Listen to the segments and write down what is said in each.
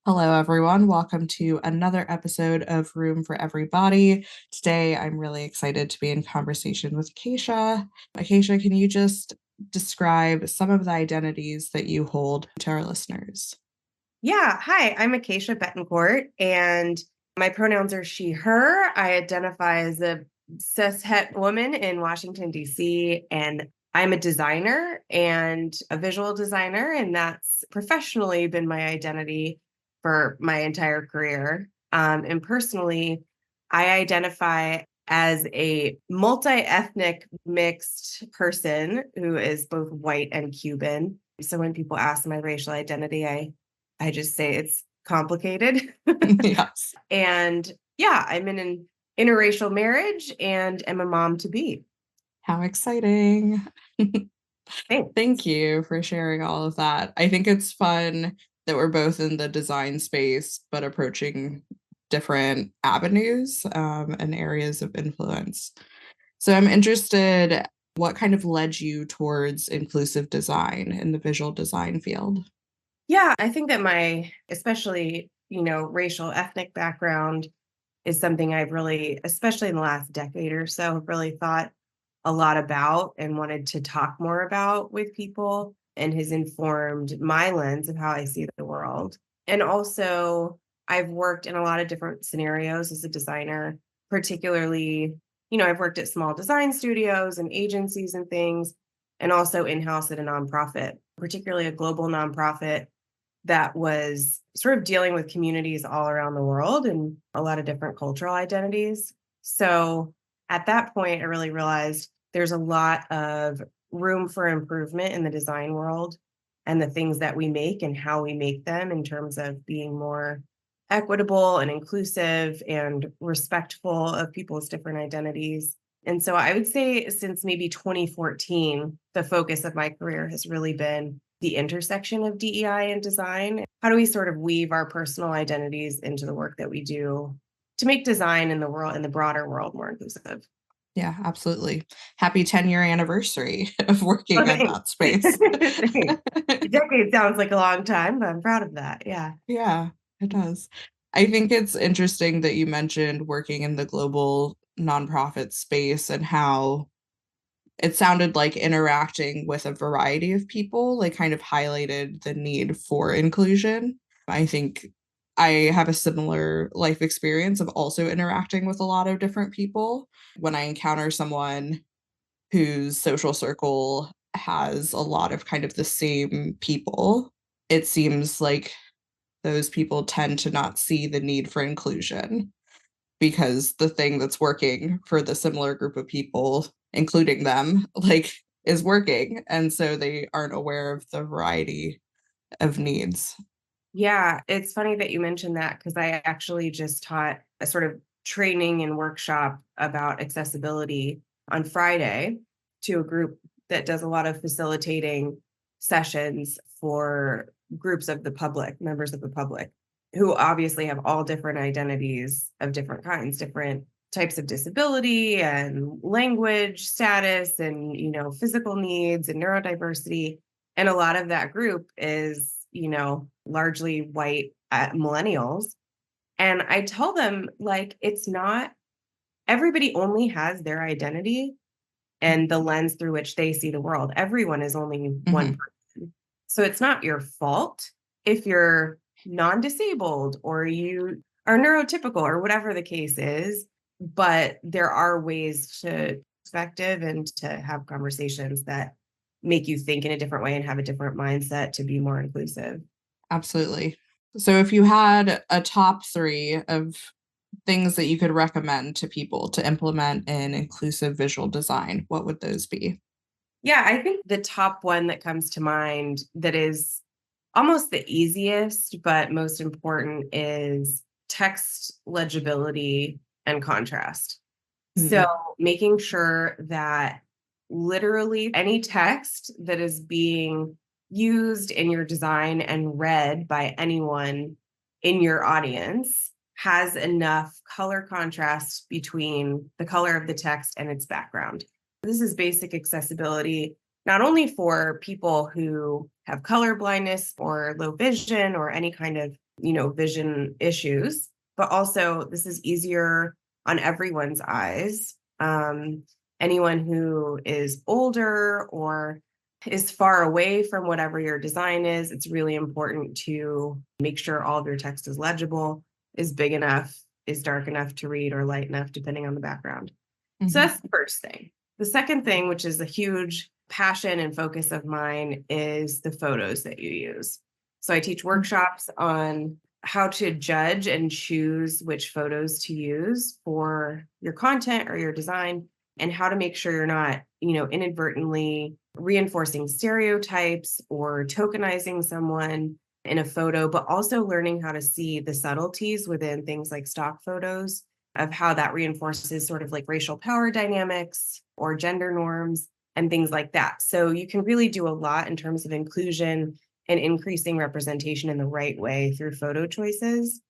Hello, everyone. Welcome to another episode of Room for Everybody. Today, I'm really excited to be in conversation with Acacia. Acacia, can you just describe some of the identities that you hold to our listeners? Yeah. Hi, I'm Acacia Betancourt, and my pronouns are she, her. I identify as a cis het woman in Washington, D.C., and I'm a designer and a visual designer, and that's professionally been my identity for my entire career. And personally, I identify as a multi-ethnic mixed person who is both white and Cuban. So when people ask my racial identity, I just say it's complicated. Yes. And yeah, I'm in an interracial marriage and am a mom to be. How exciting. Thanks. Thank you for sharing all of that. I think it's fun that we're both in the design space, but approaching different avenues and areas of influence. So I'm interested, what kind of led you towards inclusive design in the visual design field? Yeah, I think that my, especially, racial ethnic background is something I've really, especially in the last decade or so, have really thought a lot about and wanted to talk more about with people, and has informed my lens of how I see the world. And also, I've worked in a lot of different scenarios as a designer, particularly, I've worked at small design studios and agencies and things, and also in house at a nonprofit, particularly a global nonprofit that was sort of dealing with communities all around the world and a lot of different cultural identities. So at that point, I really realized there's a lot of room for improvement in the design world and the things that we make and how we make them in terms of being more equitable and inclusive and respectful of people's different identities. And so I would say since maybe 2014, the focus of my career has really been the intersection of DEI and design. How do we sort of weave our personal identities into the work that we do to make design in the world, in the broader world, more inclusive? Yeah, absolutely. Happy 10-year anniversary of Oh, working in thanks. that space. Thanks. A decade sounds like a long time, but I'm proud of that. Yeah. Yeah, it does. I think it's interesting that you mentioned working in the global nonprofit space and how it sounded like interacting with a variety of people, like kind of highlighted the need for inclusion. I think I have a similar life experience of also interacting with a lot of different people. When I encounter someone whose social circle has a lot of kind of the same people, it seems like those people tend to not see the need for inclusion because the thing that's working for the similar group of people, including them, like is working. And so they aren't aware of the variety of needs. Yeah, it's funny that you mentioned that because I actually just taught a sort of training and workshop about accessibility on Friday to a group that does a lot of facilitating sessions for groups of the public, members of the public, who obviously have all different identities of different kinds, different types of disability and language status and, physical needs and neurodiversity. And a lot of that group is, largely white millennials. And I tell them, like, it's not everybody only has their identity and the lens through which they see the world. Everyone is only one Mm-hmm. person. So it's not your fault if you're non disabled or you are neurotypical or whatever the case is. But there are ways to perspective and to have conversations that make you think in a different way and have a different mindset to be more inclusive. Absolutely. So if you had a top three of things that you could recommend to people to implement in inclusive visual design, what would those be? Yeah, I think the top one that comes to mind that is almost the easiest, but most important is text legibility and contrast. So Mm, making sure that literally any text that is being used in your design and read by anyone in your audience has enough color contrast between the color of the text and its background. This is basic accessibility, not only for people who have color blindness or low vision or any kind of vision issues, but also this is easier on everyone's eyes. Anyone who is older or is far away from whatever your design is, it's really important to make sure all of your text is legible, is big enough, is dark enough to read, or light enough, depending on the background. So Mhm. that's the first thing. The second thing, which is a huge passion and focus of mine, is the photos that you use. So I teach workshops on how to judge and choose which photos to use for your content or your design, and how to make sure you're not, inadvertently reinforcing stereotypes or tokenizing someone in a photo, but also learning how to see the subtleties within things like stock photos of how that reinforces sort of like racial power dynamics or gender norms and things like that. So you can really do a lot in terms of inclusion and increasing representation in the right way through photo choices.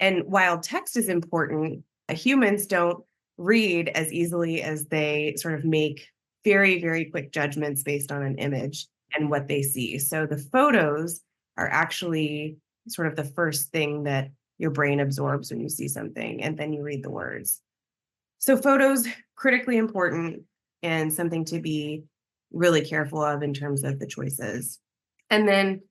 And while text is important, humans don't read as easily as they sort of make very, very quick judgments based on an image and what they see. So the photos are actually sort of the first thing that your brain absorbs when you see something, and then you read the words. So photos, critically important and something to be really careful of in terms of the choices. And then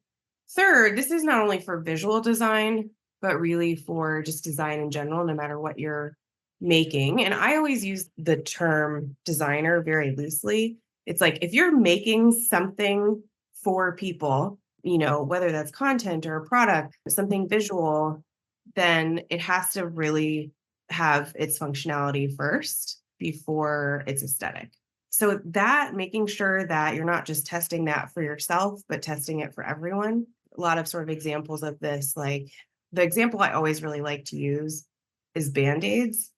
third, this is not only for visual design, but really for just design in general, no matter what you're making. And I always use the term designer very loosely. It's like if you're making something for people, whether that's content or a product, something visual, then it has to really have its functionality first before its aesthetic. So that making sure that you're not just testing that for yourself, but testing it for everyone. A lot of sort of examples of this, like the example I always really like to use is Band-Aids,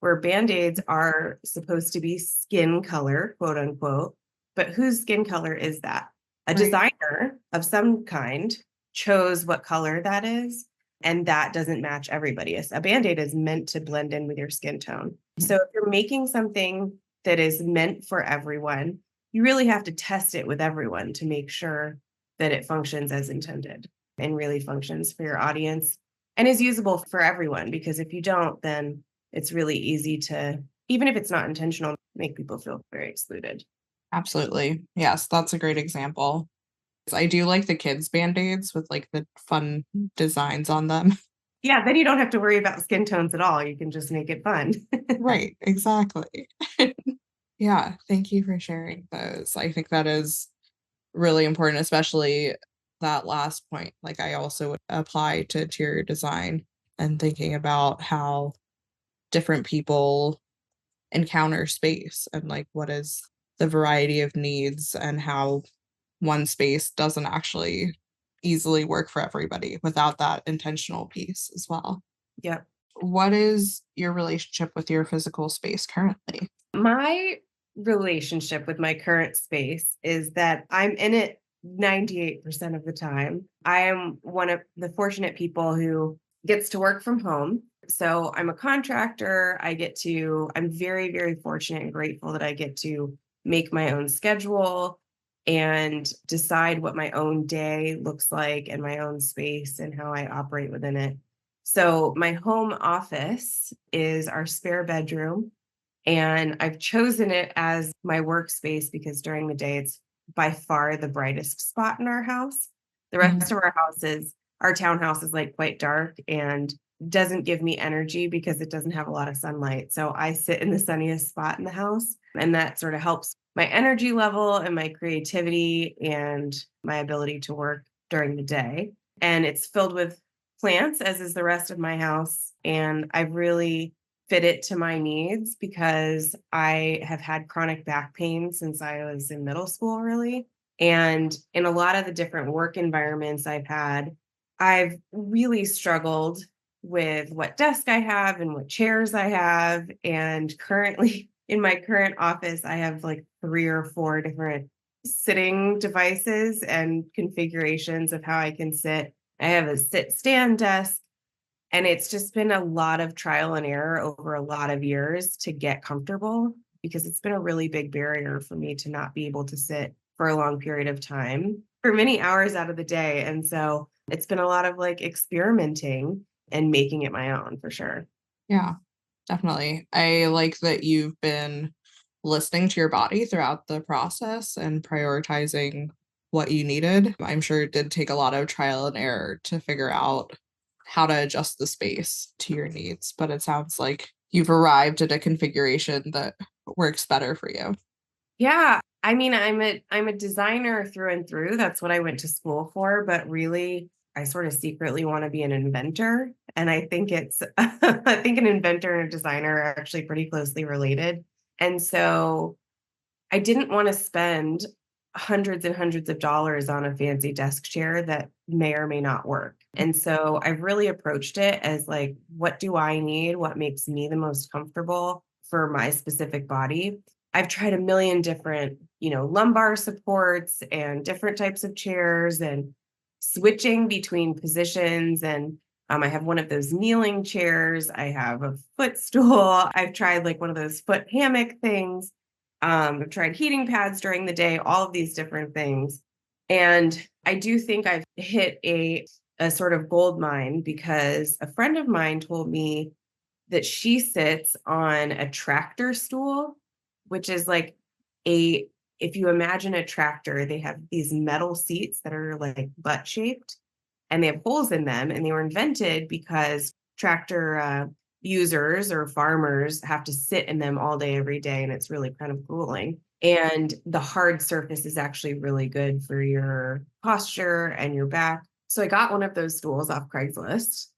where Band-Aids are supposed to be skin color, quote unquote, but whose skin color is that? A Right. designer of some kind chose what color that is, and that doesn't match everybody. A Band-Aid is meant to blend in with your skin tone. So Mhm. if you're making something that is meant for everyone, you really have to test it with everyone to make sure that it functions as intended and really functions for your audience and is usable for everyone. Because if you don't, then it's really easy to, even if it's not intentional, make people feel very excluded. Absolutely. Yes, that's a great example. I do like the kids' Band-Aids with, like, the fun designs on them. Yeah, then you don't have to worry about skin tones at all. You can just make it fun. Right, exactly. Yeah, thank you for sharing those. I think that is really important, especially that last point. Like, I also would apply to interior design and thinking about how different people encounter space and, like, what is the variety of needs and how one space doesn't actually easily work for everybody without that intentional piece as well. Yep. What is your relationship with your physical space currently? My relationship with my current space is that I'm in it 98% of the time. I am one of the fortunate people who gets to work from home. So I'm a contractor. I'm very, very fortunate and grateful that I get to make my own schedule and decide what my own day looks like and my own space and how I operate within it. So my home office is our spare bedroom, and I've chosen it as my workspace because during the day, it's by far the brightest spot in our house. The Mhm. rest of our townhouse is like quite dark and doesn't give me energy because it doesn't have a lot of sunlight. So I sit in the sunniest spot in the house, and that sort of helps my energy level and my creativity and my ability to work during the day. And it's filled with plants, as is the rest of my house. And I've really fit it to my needs because I have had chronic back pain since I was in middle school, really. And in a lot of the different work environments I've had, I've really struggled with what desk I have and what chairs I have. And currently, in my current office, I have like 3 or 4 different sitting devices and configurations of how I can sit. I have a sit stand desk, and it's just been a lot of trial and error over a lot of years to get comfortable because it's been a really big barrier for me to not be able to sit for a long period of time for many hours out of the day. And so It's been a lot of like experimenting and making it my own for sure. Yeah, definitely. I like that you've been listening to your body throughout the process and prioritizing what you needed. I'm sure it did take a lot of trial and error to figure out how to adjust the space to your needs, but it sounds like you've arrived at a configuration that works better for you. Yeah, I mean, I'm a designer through and through. That's what I went to school for, but really I sort of secretly want to be an inventor, and I think it's I think an inventor and a designer are actually pretty closely related. And so I didn't want to spend hundreds and hundreds of dollars on a fancy desk chair that may or may not work. And so I've really approached it as like, what do I need? What makes me the most comfortable for my specific body? I've tried a million different, lumbar supports and different types of chairs and switching between positions. And I have one of those kneeling chairs. I have a footstool. I've tried like one of those foot hammock things. I've tried heating pads during the day, all of these different things. And I do think I've hit a sort of gold mine because a friend of mine told me that she sits on a tractor stool, which is like a, if you imagine a tractor, they have these metal seats that are like butt shaped and they have holes in them. And they were invented because tractor users or farmers have to sit in them all day, every day. And it's really kind of grueling. And the hard surface is actually really good for your posture and your back. So I got one of those stools off Craigslist,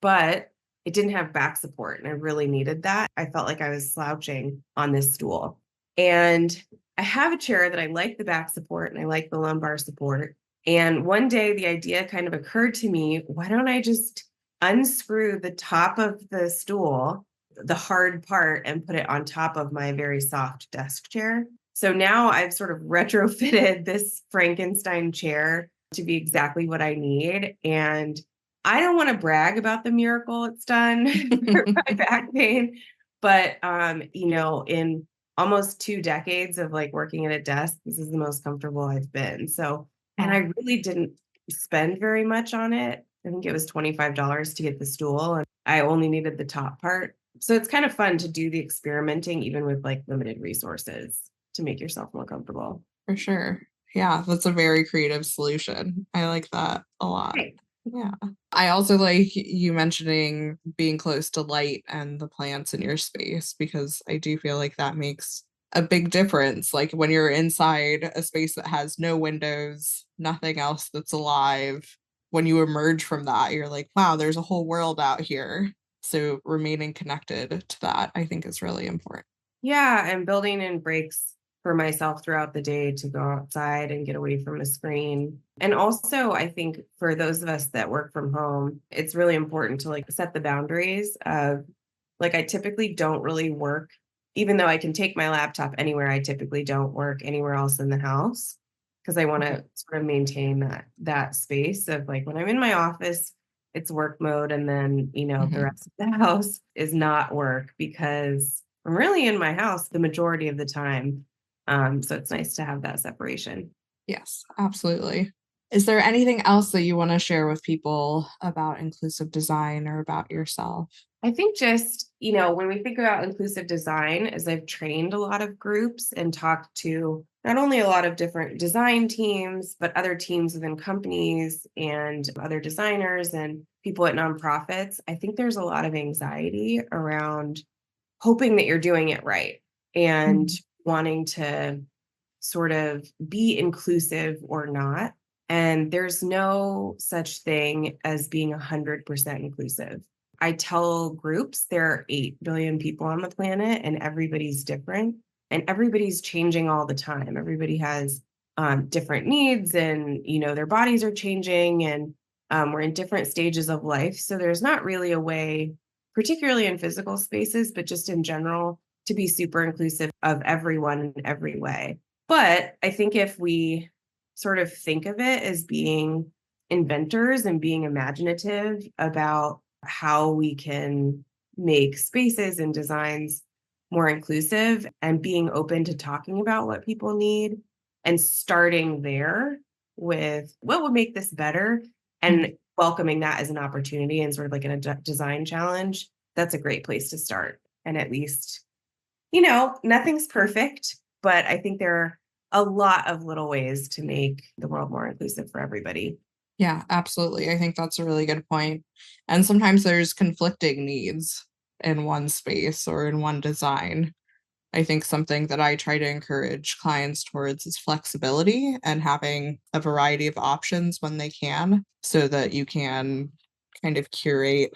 but it didn't have back support. And I really needed that. I felt like I was slouching on this stool. And I have a chair that I like the back support and I like the lumbar support. And one day the idea kind of occurred to me, why don't I just unscrew the top of the stool, the hard part, and put it on top of my very soft desk chair? So now I've sort of retrofitted this Frankenstein chair to be exactly what I need. And I don't want to brag about the miracle it's done for my back pain, but in almost 2 decades of like working at a desk, this is the most comfortable I've been. So, and I Oh, really didn't spend very much on it. I think it was $25 to get the stool, and I only needed the top part. So it's kind of fun to do the experimenting, even with like limited resources, to make yourself more comfortable. for sure. Yeah, that's a very creative solution. I like that a lot. Right. Yeah. I also like you mentioning being close to light and the plants in your space because I do feel like that makes a big difference. Like when you're inside a space that has no windows, nothing else that's alive, when you emerge from that, you're like, wow, there's a whole world out here. So remaining connected to that, I think is really important. Yeah, and building in breaks for myself throughout the day to go outside and get away from a screen. And also, I think for those of us that work from home, it's really important to like set the boundaries of like I typically don't really work, even though I can take my laptop anywhere, I typically don't work anywhere else in the house because I want Mhm. to sort of maintain that space of like when I'm in my office, it's work mode, and then the Mhm. rest of the house is not work because I'm really in my house the majority of the time. So it's nice to have that separation. Yes, absolutely. Is there anything else that you want to share with people about inclusive design or about yourself? I think just, when we think about inclusive design, as I've trained a lot of groups and talked to not only a lot of different design teams, but other teams within companies and other designers and people at nonprofits, I think there's a lot of anxiety around hoping that you're doing it right and Mhm. wanting to sort of be inclusive or not. And there's no such thing as being 100% inclusive. I tell groups there are 8 billion people on the planet and everybody's different and everybody's changing all the time. Everybody has different needs and, their bodies are changing and we're in different stages of life. So there's not really a way, particularly in physical spaces, but just in general, to be super inclusive of everyone in every way. But I think if we sort of think of it as being inventors and being imaginative about how we can make spaces and designs more inclusive and being open to talking about what people need and starting there with what would make this better, and welcoming that as an opportunity and sort of like in a design challenge, that's a great place to start. And at least, nothing's perfect, but I think there are a lot of little ways to make the world more inclusive for everybody. Yeah, absolutely. I think that's a really good point. And sometimes there's conflicting needs in one space or in one design. I think something that I try to encourage clients towards is flexibility and having a variety of options when they can, so that you can kind of curate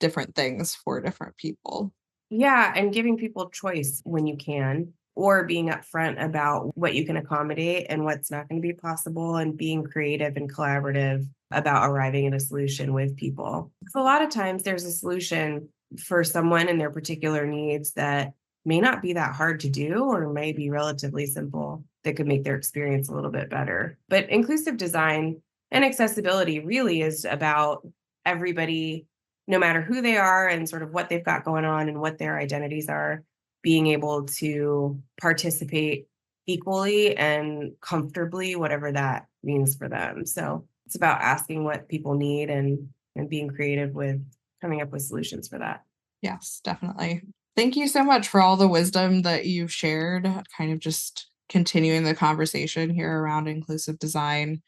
different things for different people. Yeah, and giving people choice when you can, or being upfront about what you can accommodate and what's not going to be possible, and being creative and collaborative about arriving at a solution with people. So a lot of times there's a solution for someone and their particular needs that may not be that hard to do or may be relatively simple that could make their experience a little bit better. But inclusive design and accessibility really is about everybody, no matter who they are and sort of what they've got going on and what their identities are, being able to participate equally and comfortably, whatever that means for them. So it's about asking what people need and being creative with coming up with solutions for that. Yes, definitely. Thank you so much for all the wisdom that you've shared, kind of just continuing the conversation here around inclusive design.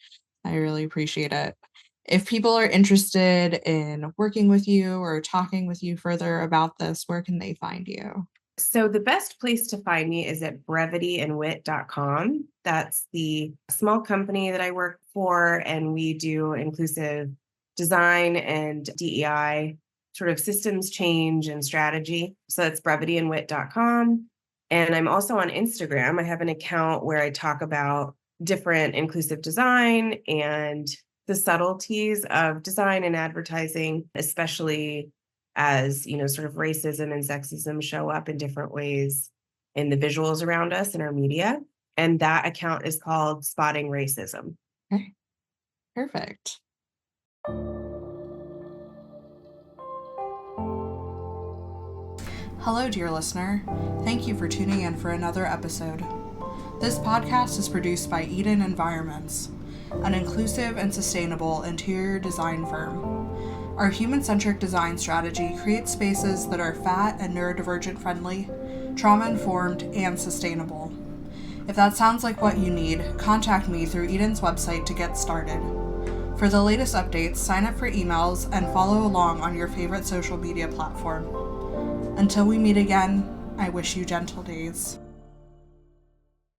I really appreciate it. If people are interested in working with you or talking with you further about this, where can they find you? So the best place to find me is at brevityandwit.com. That's the small company that I work for, and we do inclusive design and DEI sort of systems change and strategy. So that's brevityandwit.com. And I'm also on Instagram. I have an account where I talk about different inclusive design and the subtleties of design and advertising, especially as sort of racism and sexism show up in different ways in the visuals around us in our media. And that account is called Spotting Racism. Okay, perfect. Hello, dear listener. Thank you for tuning in for another episode. This podcast is produced by Eden Environments, an inclusive and sustainable interior design firm. Our human-centric design strategy creates spaces that are fat and neurodivergent friendly, trauma-informed, and sustainable. If that sounds like what you need, contact me through Eden's website to get started. For the latest updates, sign up for emails and follow along on your favorite social media platform. Until we meet again, I wish you gentle days.